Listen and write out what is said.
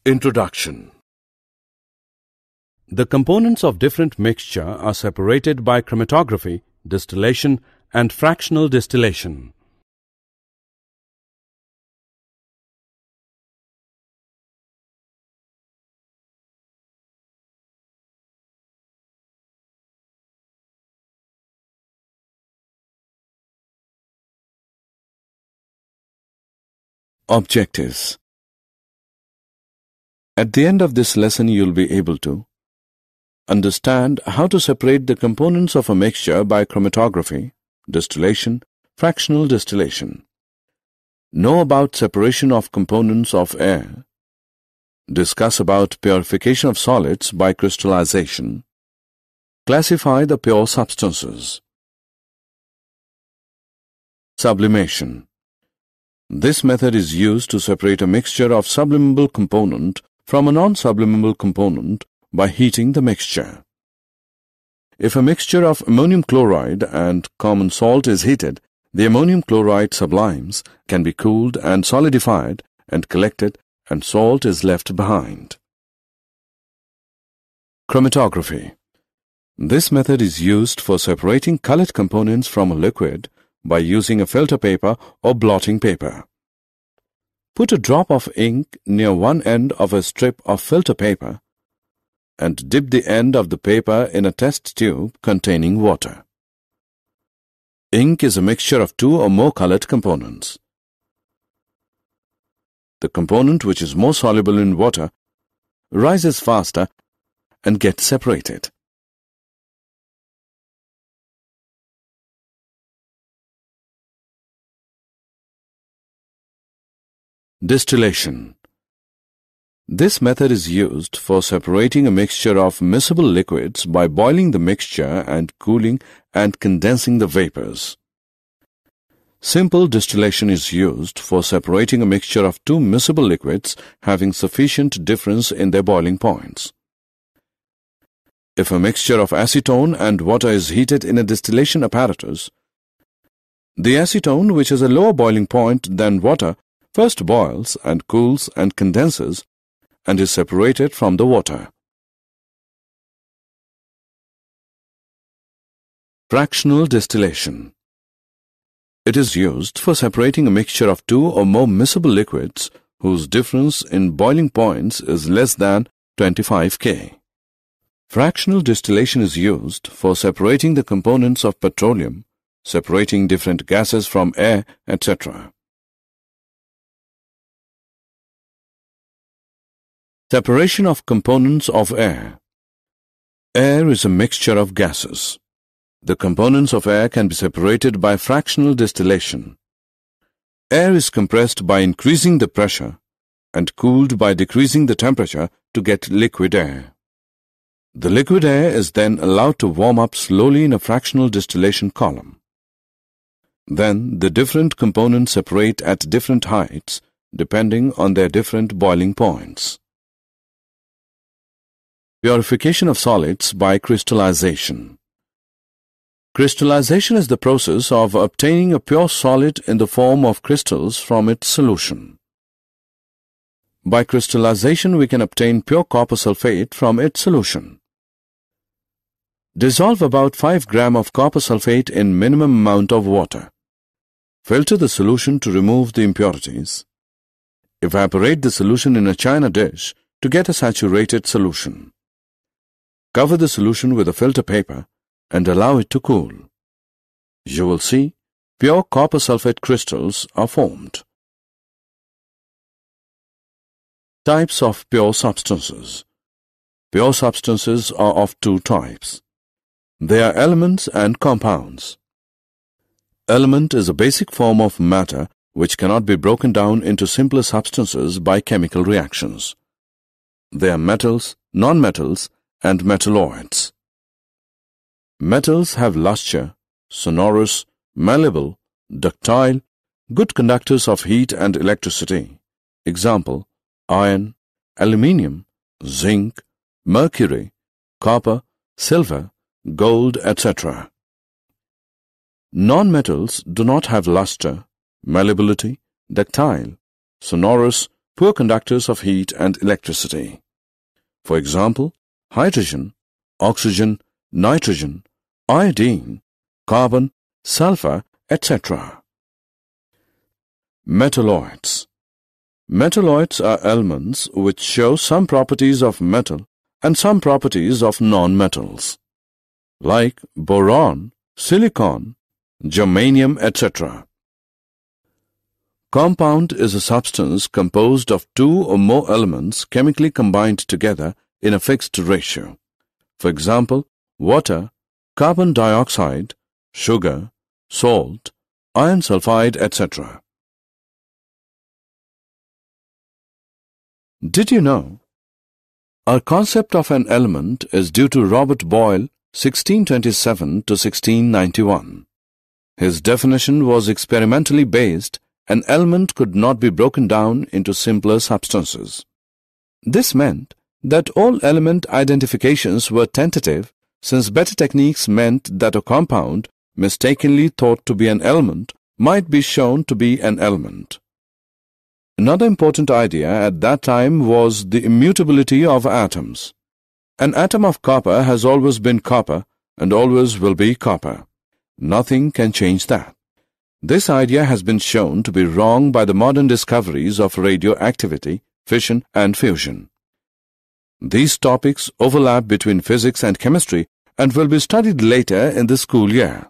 Introduction. The components of different mixture are separated by chromatography, distillation, and fractional distillation. Objectives. At the end of this lesson, you'll be able to understand how to separate the components of a mixture by chromatography, distillation, fractional distillation. Know about separation of components of air. Discuss about purification of solids by crystallization. Classify the pure substances. Sublimation. This method is used to separate a mixture of sublimable component from a non-sublimable component by heating the mixture. If a mixture of ammonium chloride and common salt is heated, the ammonium chloride sublimes, can be cooled and solidified and collected, and salt is left behind. Chromatography. This method is used for separating colored components from a liquid by using a filter paper or blotting paper. Put a drop of ink near one end of a strip of filter paper and dip the end of the paper in a test tube containing water. Ink is a mixture of two or more colored components. The component which is more soluble in water rises faster and gets separated. Distillation. This method is used for separating a mixture of miscible liquids by boiling the mixture and cooling and condensing the vapors. Simple distillation is used for separating a mixture of two miscible liquids having sufficient difference in their boiling points. If a mixture of acetone and water is heated in a distillation apparatus, the acetone, which has a lower boiling point than water, first boils and cools and condenses and is separated from the water. Fractional distillation. It is used for separating a mixture of two or more miscible liquids whose difference in boiling points is less than 25 K. Fractional distillation is used for separating the components of petroleum, separating different gases from air, etc. Separation of components of air. Air is a mixture of gases. The components of air can be separated by fractional distillation. Air is compressed by increasing the pressure and cooled by decreasing the temperature to get liquid air. The liquid air is then allowed to warm up slowly in a fractional distillation column. Then the different components separate at different heights depending on their different boiling points. Purification of solids by crystallization. Crystallization is the process of obtaining a pure solid in the form of crystals from its solution. By crystallization, we can obtain pure copper sulfate from its solution. Dissolve about 5 grams of copper sulfate in minimum amount of water. Filter the solution to remove the impurities. Evaporate the solution in a china dish to get a saturated solution. Cover the solution with a filter paper and allow it to cool. You will see pure copper sulfate crystals are formed. Types of pure substances. Pure substances are of two types. They are elements and compounds. Element is a basic form of matter which cannot be broken down into simpler substances by chemical reactions. They are metals, nonmetals, and metalloids. Metals have luster, sonorous, malleable, ductile, good conductors of heat and electricity. Example: iron, aluminium, zinc, mercury, copper, silver, gold, etc. Non-metals do not have luster, malleability, ductile, sonorous, poor conductors of heat and electricity. For example, hydrogen, oxygen, nitrogen, iodine, carbon, sulfur, etc. Metalloids. Metalloids are elements which show some properties of metal and some properties of non-metals, like boron, silicon, germanium, etc. Compound is a substance composed of two or more elements chemically combined together in a fixed ratio. For example, water, carbon dioxide, sugar, salt, iron sulfide, etc. Did you know? Our concept of an element is due to Robert Boyle, 1627 to 1691. His definition was experimentally based. An element could not be broken down into simpler substances. This meant that all element identifications were tentative, since better techniques meant that a compound, mistakenly thought to be an element, might be shown to be an element. Another important idea at that time was the immutability of atoms. An atom of copper has always been copper and always will be copper. Nothing can change that. This idea has been shown to be wrong by the modern discoveries of radioactivity, fission and fusion. These topics overlap between physics and chemistry and will be studied later in the school year.